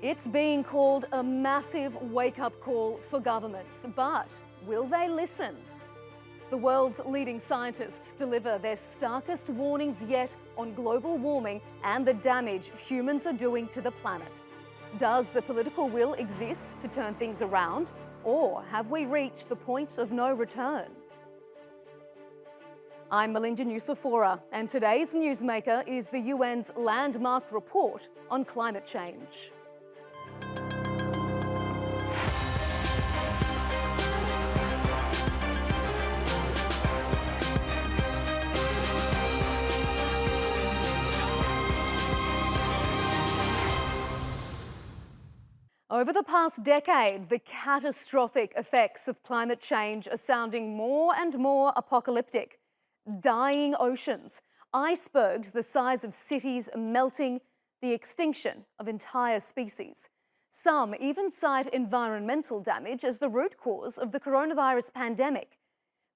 It's being called a massive wake-up call for governments, but will they listen? The world's leading scientists deliver their starkest warnings yet on global warming and the damage humans are doing to the planet. Does the political will exist to turn things around, or have we reached the point of no return? I'm Melinda Nusafora, and today's Newsmaker is the UN's landmark report on climate change. Over the past decade, the catastrophic effects of climate change are sounding more and more apocalyptic. Dying oceans, icebergs the size of cities melting, the extinction of entire species. Some even cite environmental damage as the root cause of the coronavirus pandemic.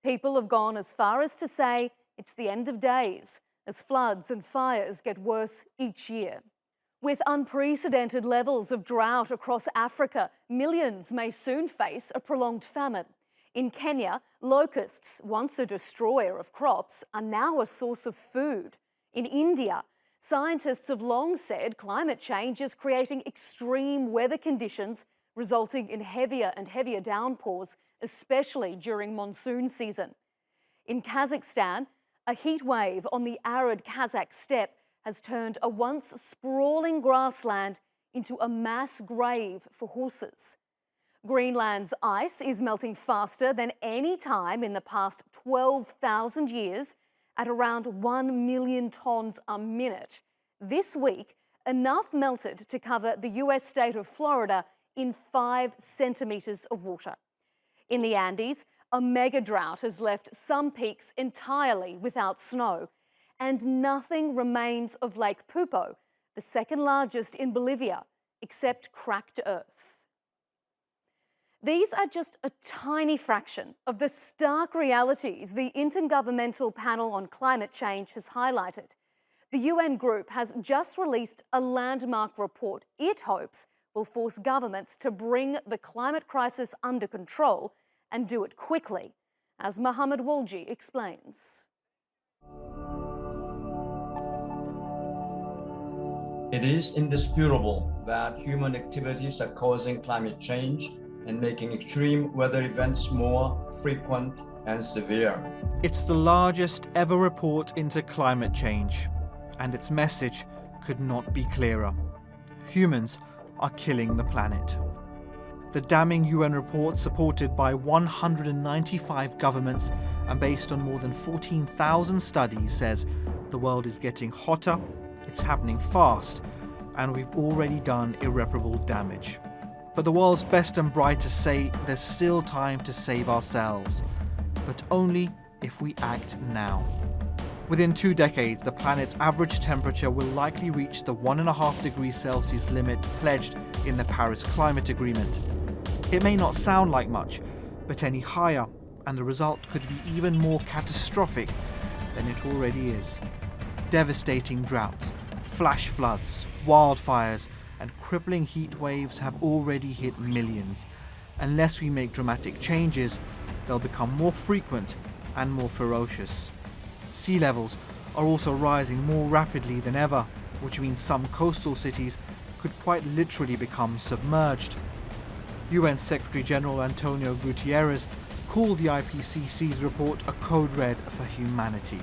People have gone as far as to say it's the end of days, as floods and fires get worse each year. With unprecedented levels of drought across Africa, millions may soon face a prolonged famine. In Kenya, locusts, once a destroyer of crops, are now a source of food. In India, scientists have long said climate change is creating extreme weather conditions, resulting in heavier and heavier downpours, especially during monsoon season. In Kazakhstan, a heat wave on the arid Kazakh steppe has turned a once sprawling grassland into a mass grave for horses. Greenland's ice is melting faster than any time in the past 12,000 years at around 1 million tonnes a minute. This week, enough melted to cover the US state of Florida in 5 centimetres of water. In the Andes, a mega drought has left some peaks entirely without snow, and nothing remains of Lake Pupo, the second largest in Bolivia, except cracked earth. These are just a tiny fraction of the stark realities the Intergovernmental Panel on Climate Change has highlighted. The UN group has just released a landmark report it hopes will force governments to bring the climate crisis under control and do it quickly, as Mohammed Walji explains. It is indisputable that human activities are causing climate change and making extreme weather events more frequent and severe. It's the largest ever report into climate change, and its message could not be clearer. Humans are killing the planet. The damning UN report, supported by 195 governments and based on more than 14,000 studies, says the world is getting hotter, it's happening fast, and we've already done irreparable damage. But the world's best and brightest say there's still time to save ourselves, but only if we act now. Within 2 decades, the planet's average temperature will likely reach the 1.5 degrees Celsius limit pledged in the Paris Climate Agreement. It may not sound like much, but any higher, and the result could be even more catastrophic than it already is. Devastating droughts, flash floods, wildfires, and crippling heat waves have already hit millions. Unless we make dramatic changes, they'll become more frequent and more ferocious. Sea levels are also rising more rapidly than ever, which means some coastal cities could quite literally become submerged. UN Secretary General Antonio Guterres called the Ipcc's report a code red for humanity.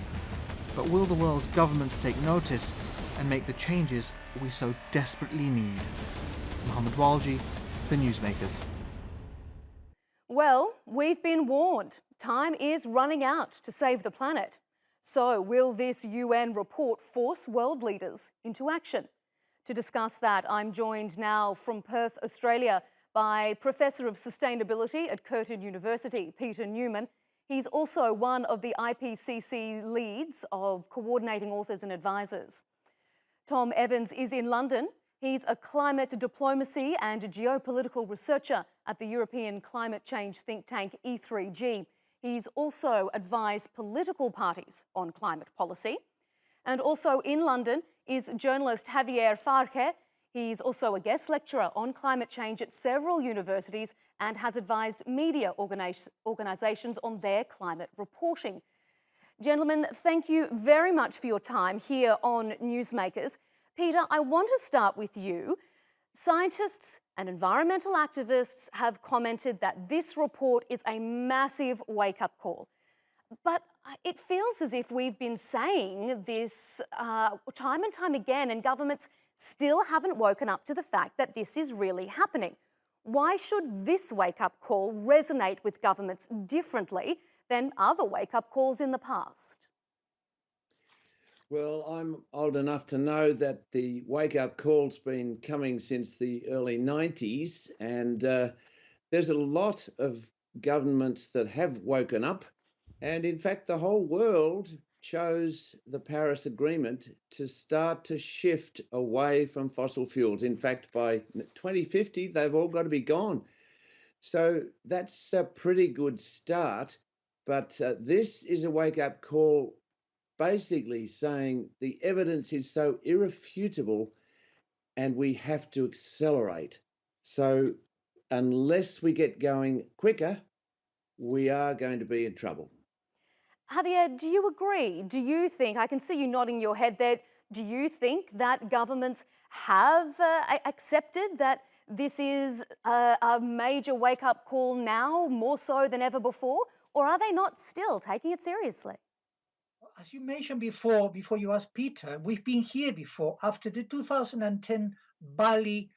But will the world's governments take notice and make the changes we so desperately need? Mohammed Walji, The Newsmakers. Well, we've been warned. Time is running out to save the planet. So will this UN report force world leaders into action? To discuss that, I'm joined now from Perth, Australia, by Professor of Sustainability at Curtin University, Peter Newman. He's also one of the Ipcc leads of coordinating authors and advisors. Tom Evans is in London. He's a climate diplomacy and geopolitical researcher at the European climate change think tank E3G. He's also advised political parties on climate policy. And also in London is journalist Javier Farje. He's also a guest lecturer on climate change at several universities and has advised media organisations on their climate reporting. Gentlemen, thank you very much for your time here on Newsmakers. Peter, I want to start with you. Scientists and environmental activists have commented that this report is a massive wake-up call. But it feels as if we've been saying this time and time again, and governments still haven't woken up to the fact that this is really happening. Why should this wake-up call resonate with governments differently than other wake-up calls in the past? Well, I'm old enough to know that the wake-up call's been coming since the early 90s, and there's a lot of governments that have woken up. And in fact, the whole world chose the Paris Agreement to start to shift away from fossil fuels. In fact, by 2050, they've all got to be gone. So that's a pretty good start. But this is a wake-up call basically saying the evidence is so irrefutable and we have to accelerate. So unless we get going quicker, we are going to be in trouble. Javier, do you agree? Do you think, I can see you nodding your head there, do you think that governments have accepted that this is a major wake-up call now, more so than ever before? Or are they not still taking it seriously? As you mentioned before you asked Peter, we've been here before. After the 2010 Bali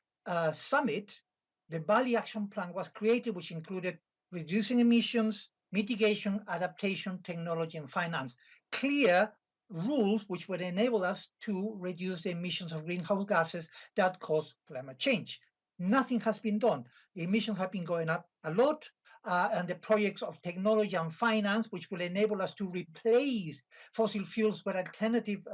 summit, the Bali Action Plan was created, which included reducing emissions, mitigation, adaptation, technology, and finance. Clear rules which would enable us to reduce the emissions of greenhouse gases that cause climate change. Nothing has been done. The emissions have been going up a lot. And the projects of technology and finance, which will enable us to replace fossil fuels with alternative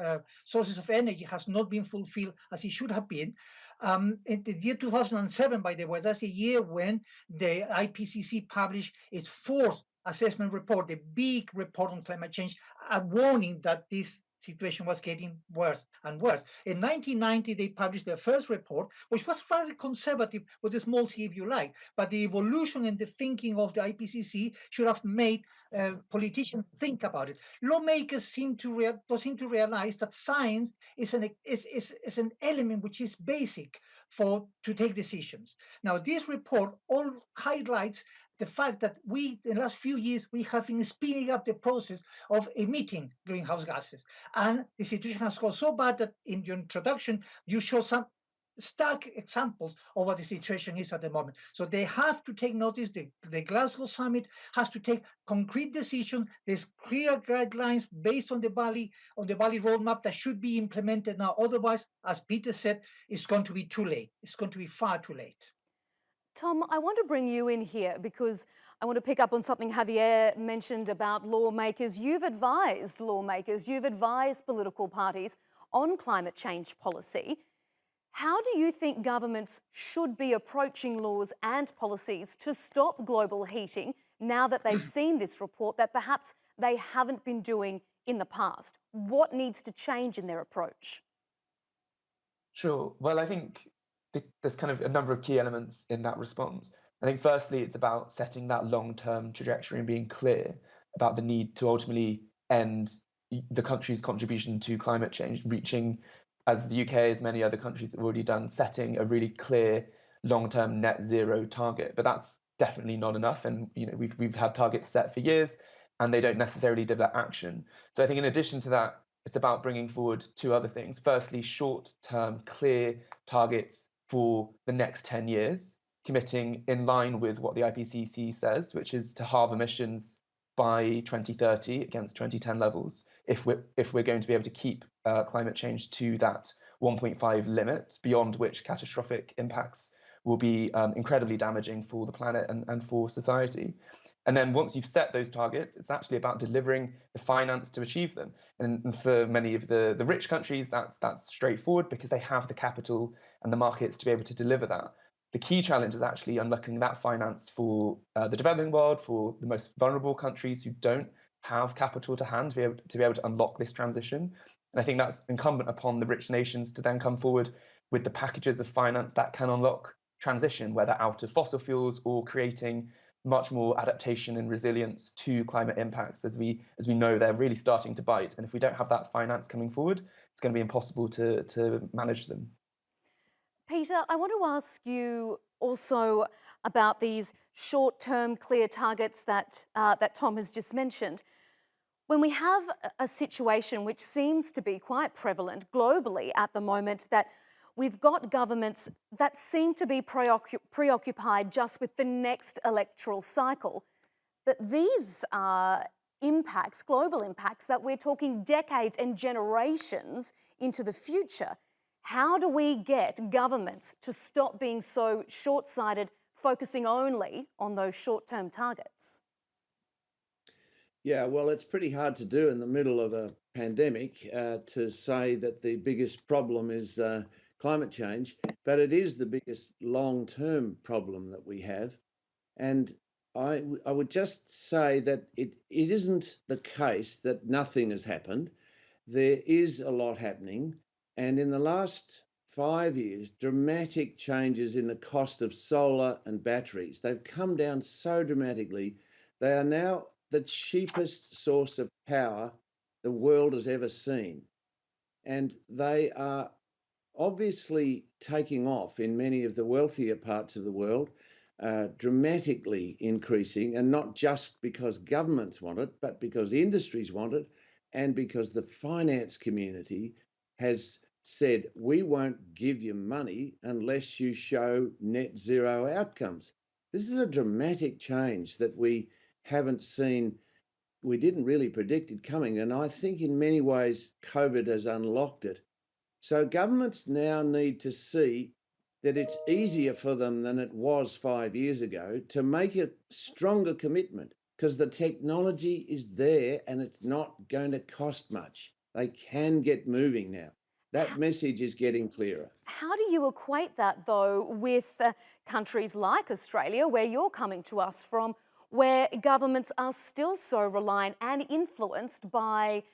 sources of energy, has not been fulfilled as it should have been. In the year 2007, by the way, that's the year when the Ipcc published its fourth assessment report, the big report on climate change, a warning that this situation was getting worse and worse. In 1990, they published their first report, which was fairly conservative with a small c, if you like. But the evolution in the thinking of the Ipcc should have made politicians think about it. Lawmakers seem to realize that science is an element which is basic to take decisions. Now, this report all highlights the fact that in the last few years, we have been speeding up the process of emitting greenhouse gases. And the situation has got so bad that in your introduction, you show some stark examples of what the situation is at the moment. So they have to take notice. The Glasgow summit has to take concrete decisions. There's clear guidelines based on the Bali roadmap that should be implemented now. Otherwise, as Peter said, it's going to be too late. It's going to be far too late. Tom, I want to bring you in here because I want to pick up on something Javier mentioned about lawmakers. You've advised lawmakers, you've advised political parties on climate change policy. How do you think governments should be approaching laws and policies to stop global heating now that they've seen this report that perhaps they haven't been doing in the past? What needs to change in their approach? Sure. Well, I think there's kind of a number of key elements in that response. I think firstly, it's about setting that long-term trajectory and being clear about the need to ultimately end the country's contribution to climate change, reaching, as the UK, as many other countries have already done, setting a really clear long-term net zero target. But that's definitely not enough. And we've had targets set for years, and they don't necessarily deliver action. So I think in addition to that, it's about bringing forward two other things. Firstly, short-term clear targets for the next 10 years, committing in line with what the IPCC says, which is to halve emissions by 2030 against 2010 levels, if we're going to be able to keep climate change to that 1.5 limit, beyond which catastrophic impacts will be incredibly damaging for the planet and for society. And then once you've set those targets, it's actually about delivering the finance to achieve them. And for many of the rich countries, that's straightforward because they have the capital and the markets to be able to deliver that. The key challenge is actually unlocking that finance for the developing world, for the most vulnerable countries who don't have capital to hand to be able to unlock this transition. And I think that's incumbent upon the rich nations to then come forward with the packages of finance that can unlock transition, whether out of fossil fuels or creating much more adaptation and resilience to climate impacts, as we know they're really starting to bite. And if we don't have that finance coming forward, it's going to be impossible to manage them. Peter, I want to ask you also about these short-term clear targets that Tom has just mentioned. When we have a situation which seems to be quite prevalent globally at the moment, that we've got governments that seem to be preoccupied just with the next electoral cycle, but these are impacts, global impacts, that we're talking decades and generations into the future. How do we get governments to stop being so short-sighted, focusing only on those short-term targets? Yeah, well, it's pretty hard to do in the middle of a pandemic to say that the biggest problem is climate change, but it is the biggest long-term problem that we have. And I would just say that it isn't the case that nothing has happened. There is a lot happening. And in the last 5 years, dramatic changes in the cost of solar and batteries. They've come down so dramatically. They are now the cheapest source of power the world has ever seen. And they are obviously taking off in many of the wealthier parts of the world, dramatically increasing, and not just because governments want it, but because industries want it, and because the finance community has said, we won't give you money unless you show net zero outcomes. This is a dramatic change that we haven't seen. We didn't really predict it coming. And I think in many ways, COVID has unlocked it. So governments now need to see that it's easier for them than it was 5 years ago to make a stronger commitment, because the technology is there and it's not going to cost much. They can get moving now. That message is getting clearer. How do you equate that, though, with countries like Australia, where you're coming to us from, where governments are still so reliant and influenced by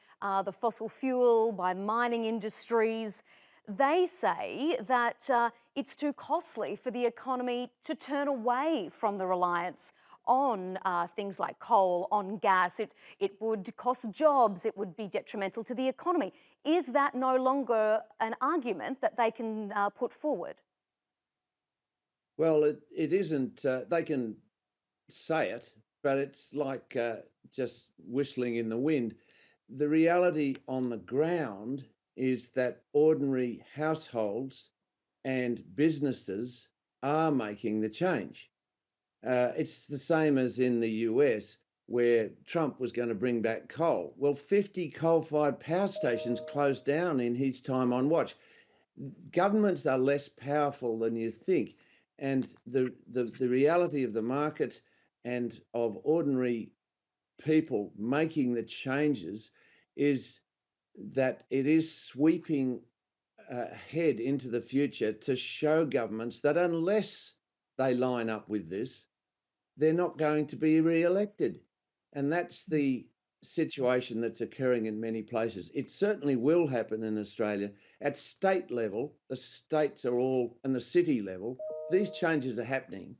the fossil fuel, by mining industries? They say that it's too costly for the economy to turn away from the reliance on things like coal, on gas. It would cost jobs, it would be detrimental to the economy. Is that no longer an argument that they can put forward? Well, it isn't. They can say it, but it's like just whistling in the wind. The reality on the ground is that ordinary households and businesses are making the change. It's the same as in the US, where Trump was going to bring back coal. Well, 50 coal-fired power stations closed down in his time on watch. Governments are less powerful than you think. And the reality of the market and of ordinary people making the changes is that it is sweeping ahead into the future to show governments that unless they line up with this, they're not going to be re-elected. And that's the situation that's occurring in many places. It certainly will happen in Australia. At state level, the states are all, and the city level, these changes are happening.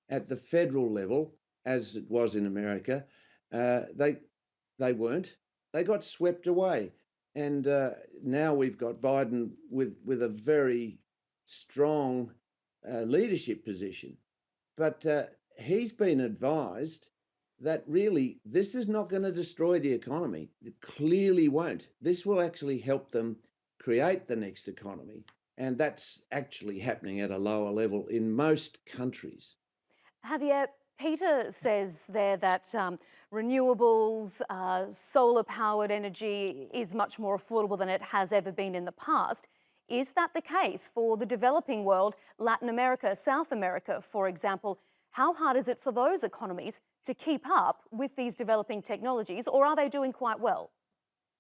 At the federal level, as it was in America, they weren't. They got swept away. And now we've got Biden with a very strong leadership position. But he's been advised that really this is not going to destroy the economy. It clearly won't. This will actually help them create the next economy. And that's actually happening at a lower level in most countries. Javier, Peter says there that renewables, solar-powered energy is much more affordable than it has ever been in the past. Is that the case for the developing world, Latin America, South America, for example? How hard is it for those economies to keep up with these developing technologies, or are they doing quite well?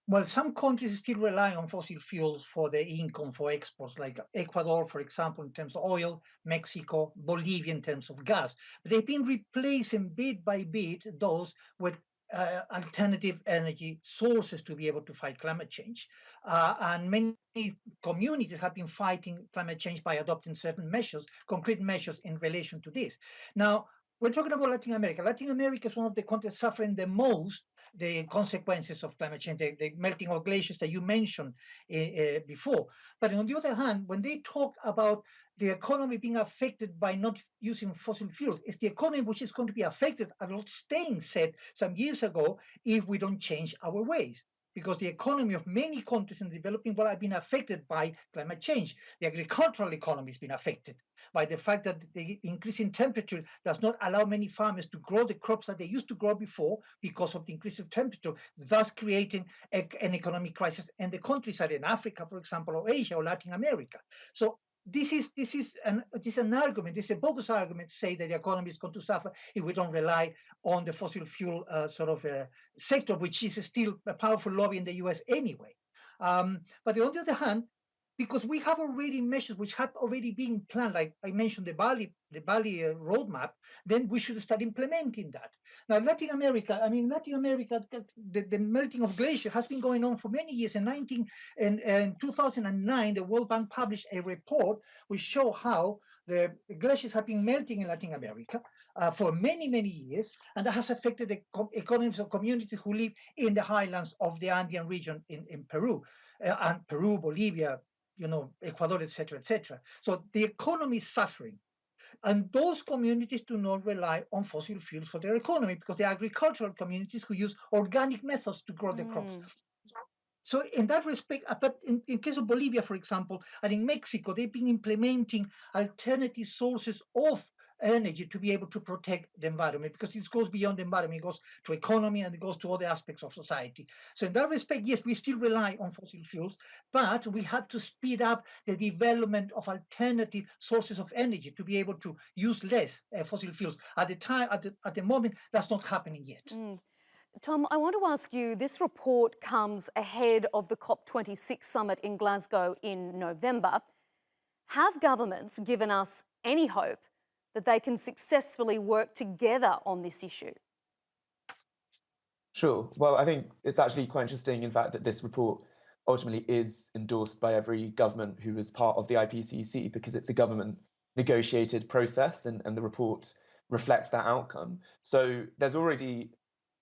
Well, some countries still rely on fossil fuels for their income for exports, like Ecuador, for example, in terms of oil, Mexico, Bolivia in terms of gas. But they've been replacing bit by bit those with alternative energy sources to be able to fight climate change. And many communities have been fighting climate change by adopting certain measures, concrete measures in relation to this. Now, we're talking about Latin America. Latin America is one of the countries suffering the most the consequences of climate change, the melting of glaciers that you mentioned before. But on the other hand, when they talk about the economy being affected by not using fossil fuels, it's the economy which is going to be affected, as Lord Stein said some years ago, if we don't change our ways. Because the economy of many countries in the developing world have been affected by climate change. The agricultural economy has been affected by the fact that the increasing temperature does not allow many farmers to grow the crops that they used to grow before because of the increase of temperature, thus creating an economic crisis in the countryside in Africa, for example, or Asia or Latin America. So this is an argument, this is a bogus argument to say that the economy is going to suffer if we don't rely on the fossil fuel sector, which is still a powerful lobby in the US anyway. But on the other hand, because we have already measures which have already been planned, like I mentioned the Bali roadmap, then we should start implementing that. Now, Latin America, the melting of glaciers has been going on for many years. In 2009, the World Bank published a report which showed how the glaciers have been melting in Latin America for many, many years, and that has affected the economies of communities who live in the highlands of the Andean region in Peru, and Peru, Bolivia, Ecuador, etc., etc. So the economy is suffering. And those communities do not rely on fossil fuels for their economy because they're agricultural communities who use organic methods to grow their crops. So in that respect, but in case of Bolivia, for example, and in Mexico, they've been implementing alternative sources of energy to be able to protect the environment, because it goes beyond the environment, it goes to economy and it goes to other aspects of society. So in that respect, yes, we still rely on fossil fuels, but we have to speed up the development of alternative sources of energy to be able to use less fossil fuels. At the moment, that's not happening yet. Tom, I want to ask you, this report comes ahead of the COP26 summit in Glasgow in November. Have governments given us any hope that they can successfully work together on this issue? Sure. Well, I think it's actually quite interesting, in fact, that this report ultimately is endorsed by every government who is part of the Ipcc, because it's a government negotiated process, and the report reflects that outcome. So there's already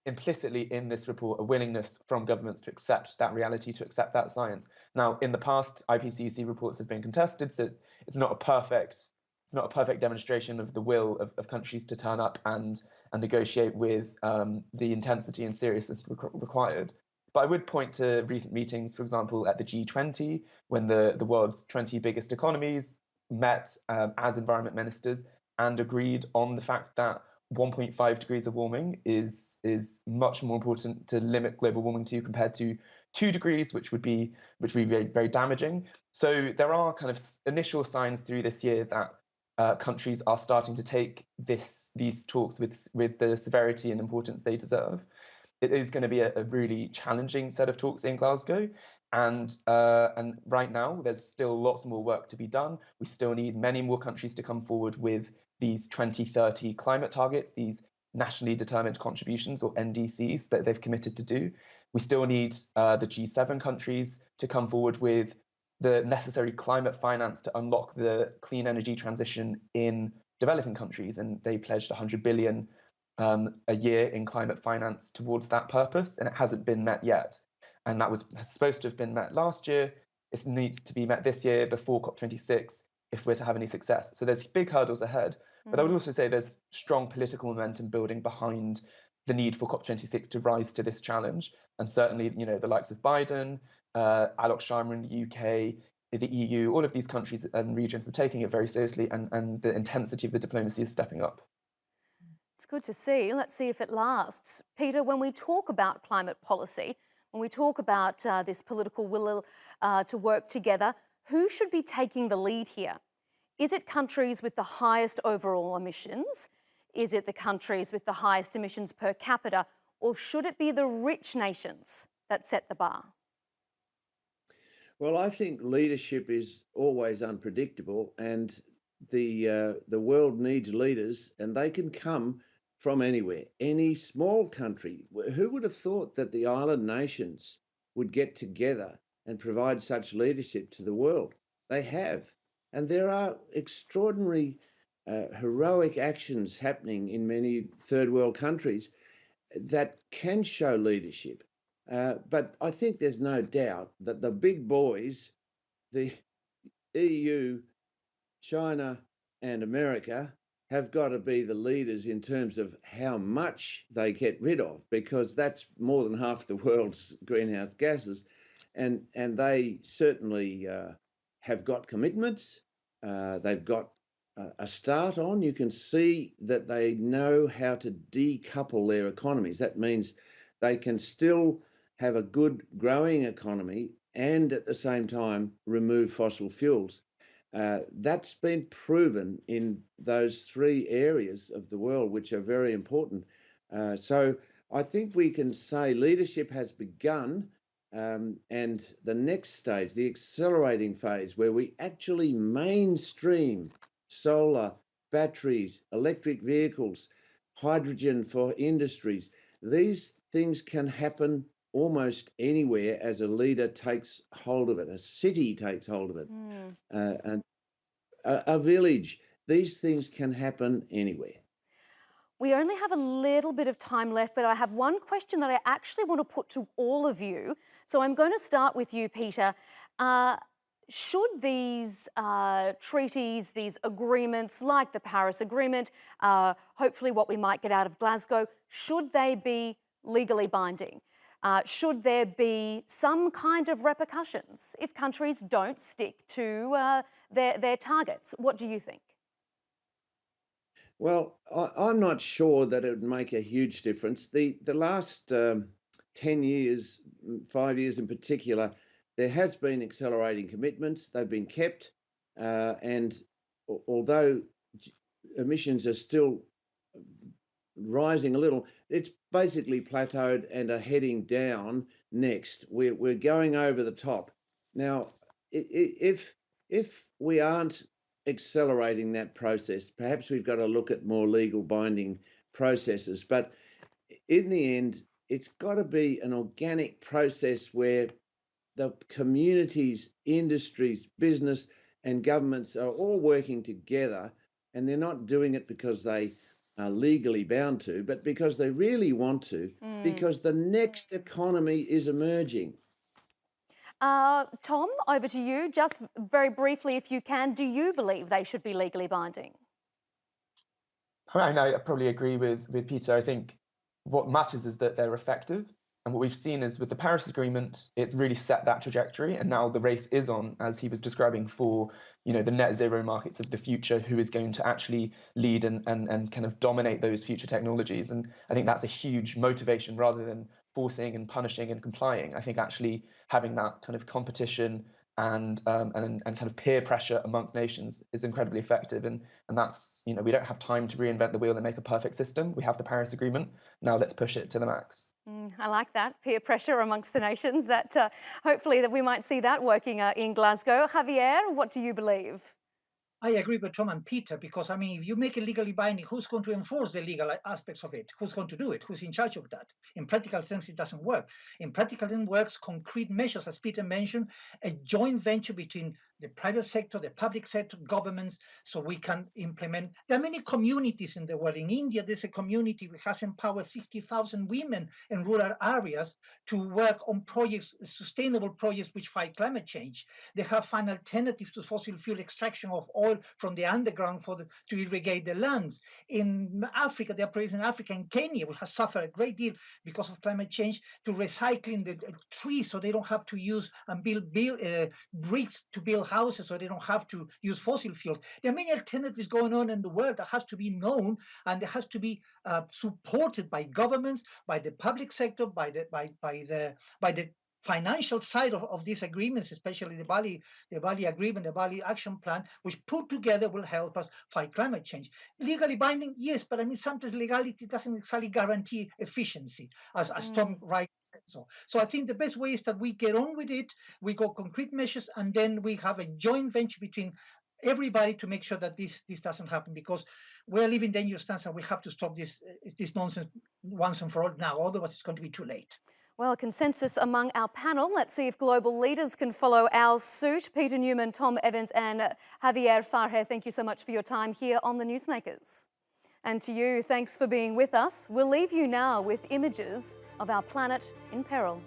implicitly in this report a willingness from governments to accept that reality, to accept that science. Now, in the past, IPCC reports have been contested, so it's not a perfect demonstration of the will of countries to turn up and negotiate with the intensity and seriousness required. But I would point to recent meetings, for example, at the G20, when the world's 20 biggest economies met as environment ministers and agreed on the fact that 1.5 degrees of warming is much more important to limit global warming to compared to 2 degrees, which would be very, very damaging. So there are kind of initial signs through this year that countries are starting to take these talks with the severity and importance they deserve. It is going to be a really challenging set of talks in Glasgow, and right now there's still lots more work to be done. We still need many more countries to come forward with these 2030 climate targets, these nationally determined contributions, or NDCs, that they've committed to do. We still need the G7 countries to come forward with the necessary climate finance to unlock the clean energy transition in developing countries, and they pledged 100 billion a year in climate finance towards that purpose, and it hasn't been met yet. And that was supposed to have been met last year. It needs to be met this year before COP26 if we're to have any success. So there's big hurdles ahead. But I would also say there's strong political momentum building behind the need for COP26 to rise to this challenge. And certainly, the likes of Biden, Alok Sharma in the UK, the EU, all of these countries and regions are taking it very seriously, and the intensity of the diplomacy is stepping up. It's good to see. Let's see if it lasts. Peter, when we talk about climate policy, when we talk about this political will to work together, who should be taking the lead here? Is it countries with the highest overall emissions? Is it the countries with the highest emissions per capita? Or should it be the rich nations that set the bar? Well, I think leadership is always unpredictable, and the world needs leaders, and they can come from anywhere. Any small country, who would have thought that the island nations would get together and provide such leadership to the world? They have. And there are extraordinary heroic actions happening in many third world countries that can show leadership. But I think there's no doubt that the big boys, the EU, China, and America, have got to be the leaders in terms of how much they get rid of, because that's more than half the world's greenhouse gases. And they certainly have got commitments. They've got a start on. You can see that they know how to decouple their economies. That means they can still have a good growing economy and at the same time remove fossil fuels. That's been proven in those three areas of the world, which are very important. So I think we can say leadership has begun, and the next stage, the accelerating phase, where we actually mainstream solar, batteries, electric vehicles, hydrogen for industries. These things can happen almost anywhere as a leader takes hold of it, a city takes hold of it, and a village. These things can happen anywhere. We only have a little bit of time left, but I have one question that I actually want to put to all of you. So I'm going to start with you, Peter. Should these treaties, these agreements like the Paris Agreement, hopefully what we might get out of Glasgow, should they be legally binding? Should there be some kind of repercussions if countries don't stick to their targets? What do you think? Well, I'm not sure that it would make a huge difference. The last 10 years, 5 years in particular, there has been accelerating commitments. They've been kept. And although emissions are still rising a little, it's basically plateaued and are heading down next. We're going over the top. Now, if we aren't accelerating that process, perhaps we've got to look at more legal binding processes. But in the end, it's got to be an organic process where the communities, industries, business, and governments are all working together, and they're not doing it because they are legally bound to, but because they really want to, because the next economy is emerging. Tom, over to you. Just very briefly, if you can, do you believe they should be legally binding? I probably agree with Peter. I think what matters is that they're effective. And what we've seen is with the Paris Agreement, it's really set that trajectory. And now the race is on, as he was describing, for the net zero markets of the future, who is going to actually lead and kind of dominate those future technologies. And I think that's a huge motivation rather than forcing and punishing and complying. I think actually having that kind of competition and kind of peer pressure amongst nations is incredibly effective. And that's, we don't have time to reinvent the wheel and make a perfect system. We have the Paris Agreement. Now let's push it to the max. I like that, peer pressure amongst the nations. That hopefully that we might see that working in Glasgow. Javier, what do you believe? I agree with Tom and Peter, because I mean, if you make it legally binding, who's going to enforce the legal aspects of it? Who's going to do it? Who's in charge of that? In practical terms, it doesn't work. In practical terms, works concrete measures, as Peter mentioned, a joint venture between the private sector, the public sector, governments, so we can implement. There are many communities in the world. In India, there's a community that has empowered 60,000 women in rural areas to work on projects, sustainable projects which fight climate change. They have found alternatives to fossil fuel extraction of oil from the underground to irrigate the lands. In Africa, there are projects in Africa and Kenya, which has suffered a great deal because of climate change, to recycling the trees so they don't have to use and build bricks to build houses, so they don't have to use fossil fuels. There are many alternatives going on in the world that has to be known, and it has to be supported by governments, by the public sector, by the financial side of these agreements, especially the Bali Agreement, the Bali Action Plan, which put together will help us fight climate change. Legally binding, yes, but I mean, sometimes legality doesn't exactly guarantee efficiency, as Tom Wright said so. So I think the best way is that we get on with it, we go concrete measures, and then we have a joint venture between everybody to make sure that this doesn't happen, because we're living dangerous times and we have to stop this nonsense once and for all now. Otherwise, it's going to be too late. Well, consensus among our panel. Let's see if global leaders can follow our suit. Peter Newman, Tom Evans and Javier Farje, thank you so much for your time here on the Newsmakers. And to you, thanks for being with us. We'll leave you now with images of our planet in peril.